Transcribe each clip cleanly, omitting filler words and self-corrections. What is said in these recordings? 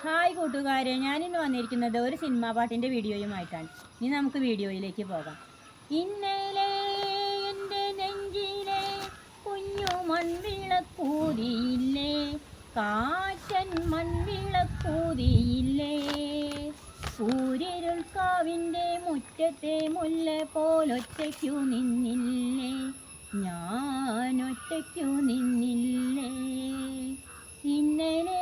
Hi കൂട്ടുകാരെ, ഞാനിന്ന് വന്നിരിക്കുന്നത് ഒരു സിനിമാ പാട്ടിൻ്റെ വീഡിയോയുമായിട്ടാണ്. ഇനി നമുക്ക് വീഡിയോയിലേക്ക് പോകാം. ഇന്നലെ എൻ്റെ നെഞ്ചിലെ കുഞ്ഞു മൺവിളക്കൂതിയില്ലേ, കാറ്റൻ മൺവിളക്കൂതിയില്ലേ, സൂര്യരുൾക്കാവിൻ്റെ മുറ്റത്തെ മുല്ല പോലൊറ്റയ്ക്കു നിന്നില്ലേ, ഞാൻ ഒറ്റയ്ക്കു നിന്നില്ലേ. ഇന്നലെ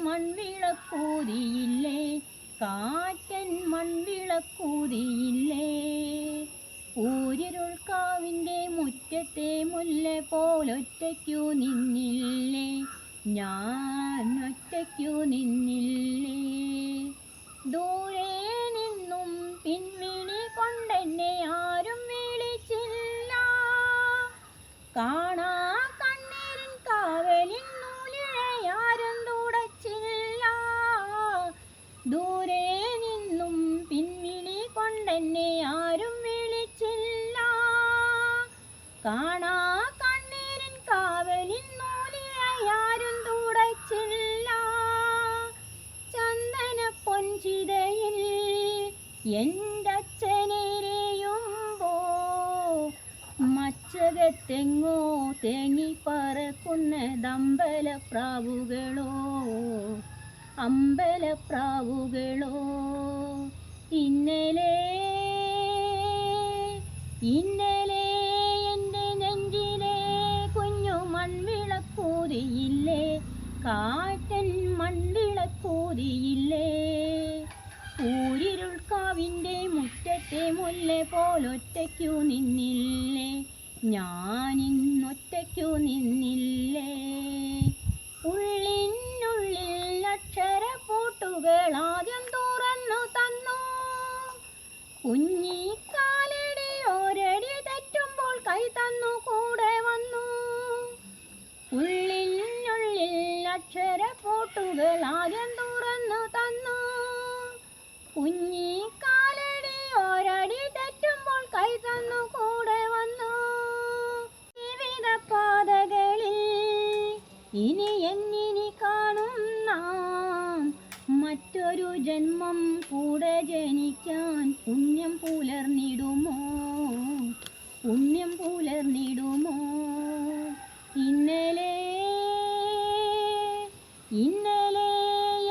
മൺവിളക്കൂതിയില്ലേ, കാറ്റൻ മൺവിളക്കൂതിയില്ലേ, ഊരിരുൾക്കാവിൻ്റെ മുറ്റത്തെ മുല്ല പോലൊറ്റയ്ക്കു നിന്നില്ലേ, ഞാൻ ഒറ്റയ്ക്കു നിന്നില്ലേ. ദൂരെ നിന്നും പിൻവിളി കൊണ്ടെന്നെ ആരും വിളിച്ചില്ല, കാണാ കണ്ണീരിൻ കാവലിൻ നൂലിഴയാരും തുടച്ചില്ല. ദൂരെ നിന്നും പിൻവിളി കൊണ്ടെന്നെ ആരും വിളിച്ചില്ല, കാണാ കണ്ണീരിൻ കാവലിൻ നൂലിഴയാരും തുടച്ചില്ല. ചന്ദന പൊൻചിതയിൽ എൻ്റച്ഛനെരിയുമ്പോ മച്ചകത്തെങ്ങോ തേങ്ങിപ്പറക്കുന്നതമ്പലപ്രാവുകളോ, അമ്പലപ്രാവുകളോ. ഇന്നലെ ഇന്നലെ എൻ്റെ നെഞ്ചിലെ കുഞ്ഞു മൺവിളക്കൂതിയില്ലേ, കാറ്റൻ മൺവിളക്കൂതിയില്ലേ, ഊരിരുൾക്കാവിൻ്റെ മുറ്റത്തെ മുല്ല പോലൊറ്റയ്ക്കു നിന്നില്ലേ, ഞാനിന്നൊറ്റയ്ക്കു നിന്നില്ലേ. ഉള്ളിനുള്ളിൽ അക്ഷരപ്പൂട്ടുകൾ ആദ്യം തുറന്നു തന്നു, കുഞ്ഞിക്കാലടി ഒരടി തെറ്റുമ്പോൾ കൈ തന്നു കൂടെ വന്നു. ഉള്ളിനുള്ളിൽ അക്ഷരപ്പൂട്ടുകൾ ആദ്യം തുറന്നു തന്നു, കുഞ്ഞിക്കാലടി ഒരടി തെറ്റുമ്പോൾ കൈ തന്നു കൂടെ വന്നു. ജീവിത പാതകളിൽ ഇനി എന്നിനി കാണും നാം, മറ്റൊരു ജന്മം കൂടെ ജനിക്കാൻ പുണ്യം പുലർന്നിടുമോ, പുണ്യം പുലർന്നിടുമോ. ഇന്നലെ ഇന്നലെ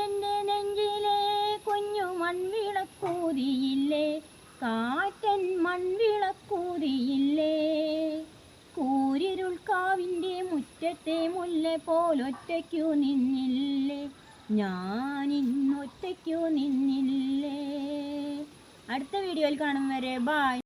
എൻ്റെ നെഞ്ചിലെ കുഞ്ഞു മൺവിളക്കൂതിയില്ലേ, കാറ്റൻ മൺവിളക്കൂതിയില്ലേ, കൂരിരുൾക്കാവിൻ്റെ മുറ്റത്തെ മുല്ല പോലൊറ്റയ്ക്കു നിന്നില്ലേ, ഞാനിന്നൊറ്റയ്ക്കു നിന്നില്ലേ. അടുത്ത വീഡിയോയിൽ കാണും വരെ ബായ്.